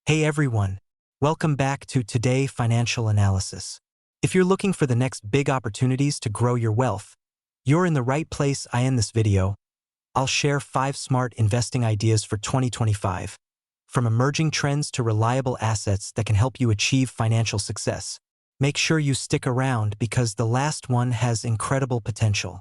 Hey everyone, welcome back to Today Financial Analysis. If you're looking for the next big opportunities to grow your wealth, you're in the right place. In this video, I'll share 5 smart investing ideas for 2025, from emerging trends to reliable assets that can help you achieve financial success. Make sure you stick around because the last one has incredible potential.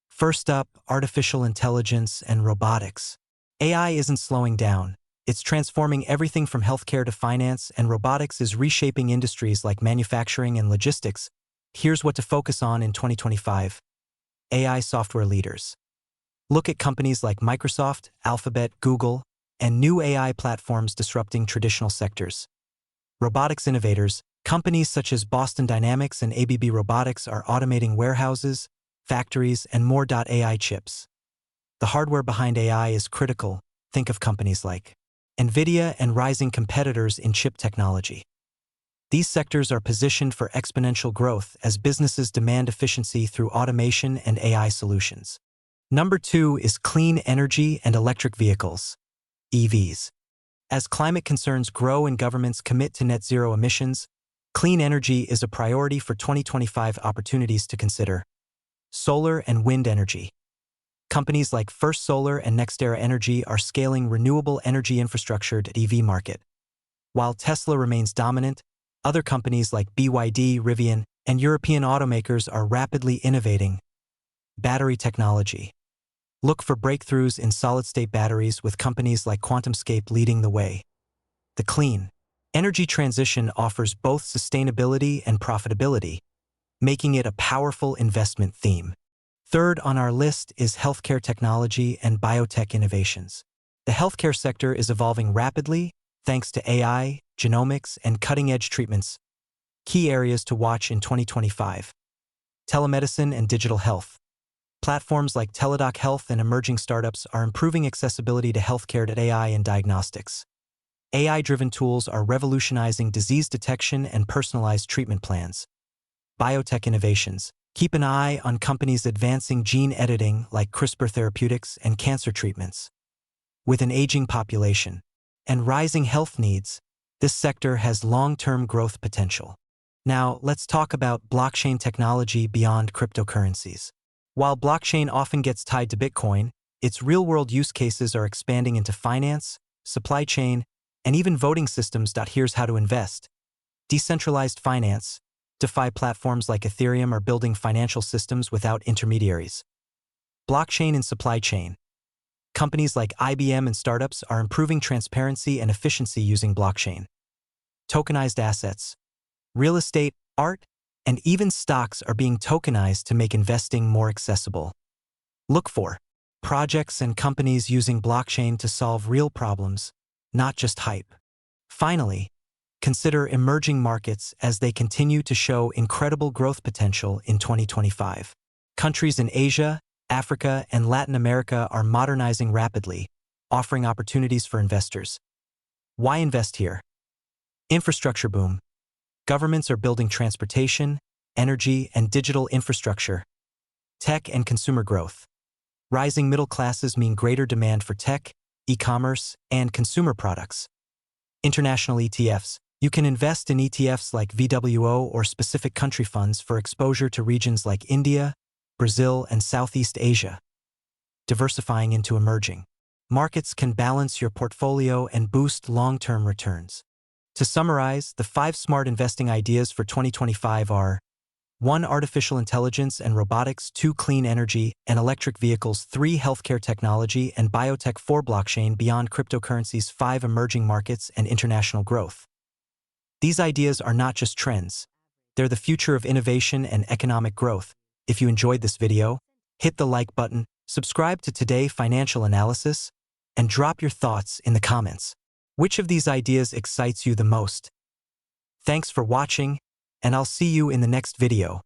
First up, artificial intelligence and robotics. AI isn't slowing down. It's transforming everything from healthcare to finance, and robotics is reshaping industries like manufacturing and logistics. Here's what to focus on in 2025. AI software leaders. Look at companies like Microsoft, Alphabet, Google, and new AI platforms disrupting traditional sectors. Robotics innovators. Companies such as Boston Dynamics and ABB Robotics are automating warehouses, factories, and more. AI chips. The hardware behind AI is critical. Think of companies like NVIDIA and rising competitors in chip technology. These sectors are positioned for exponential growth as businesses demand efficiency through automation and AI solutions. Number 2 is clean energy and electric vehicles, EVs. As climate concerns grow and governments commit to net zero emissions, clean energy is a priority for 2025. Opportunities to consider. Solar and wind energy. Companies like First Solar and NextEra Energy are scaling renewable energy infrastructure to the EV market. While Tesla remains dominant, other companies like BYD, Rivian, and European automakers are rapidly innovating. Battery technology. Look for breakthroughs in solid-state batteries with companies like QuantumScape leading the way. The clean energy transition offers both sustainability and profitability, making it a powerful investment theme. Third on our list is healthcare technology and biotech innovations. The healthcare sector is evolving rapidly thanks to AI, genomics, and cutting-edge treatments. Key areas to watch in 2025. Telemedicine and digital health. Platforms like Teladoc Health and emerging startups are improving accessibility to healthcare to AI and diagnostics. AI-driven tools are revolutionizing disease detection and personalized treatment plans. Biotech innovations. Keep an eye on companies advancing gene editing like CRISPR therapeutics and cancer treatments. With an aging population and rising health needs, this sector has long-term growth potential. Now, let's talk about blockchain technology beyond cryptocurrencies. While blockchain often gets tied to Bitcoin, its real-world use cases are expanding into finance, supply chain, and even voting systems. Here's how to invest. Decentralized finance. DeFi platforms like Ethereum are building financial systems without intermediaries. Blockchain and supply chain. Companies like IBM and startups are improving transparency and efficiency using blockchain. Tokenized assets. Real estate, art, and even stocks are being tokenized to make investing more accessible. Look for projects and companies using blockchain to solve real problems, not just hype. Finally, consider emerging markets as they continue to show incredible growth potential in 2025. Countries in Asia, Africa, and Latin America are modernizing rapidly, offering opportunities for investors. Why invest here? Infrastructure boom. Governments are building transportation, energy, and digital infrastructure. Tech and consumer growth. Rising middle classes mean greater demand for tech, e-commerce, and consumer products. International ETFs. You can invest in ETFs like VWO or specific country funds for exposure to regions like India, Brazil, and Southeast Asia. Diversifying into emerging markets can balance your portfolio and boost long-term returns. To summarize, the 5 smart investing ideas for 2025 are: 1. Artificial intelligence and robotics, 2. Clean energy and electric vehicles, 3. Healthcare technology and biotech, 4. Blockchain beyond cryptocurrencies, 5. Emerging markets and international growth. These ideas are not just trends. They're the future of innovation and economic growth. If you enjoyed this video, hit the like button, subscribe to Today Financial Analysis, and drop your thoughts in the comments. Which of these ideas excites you the most? Thanks for watching, and I'll see you in the next video.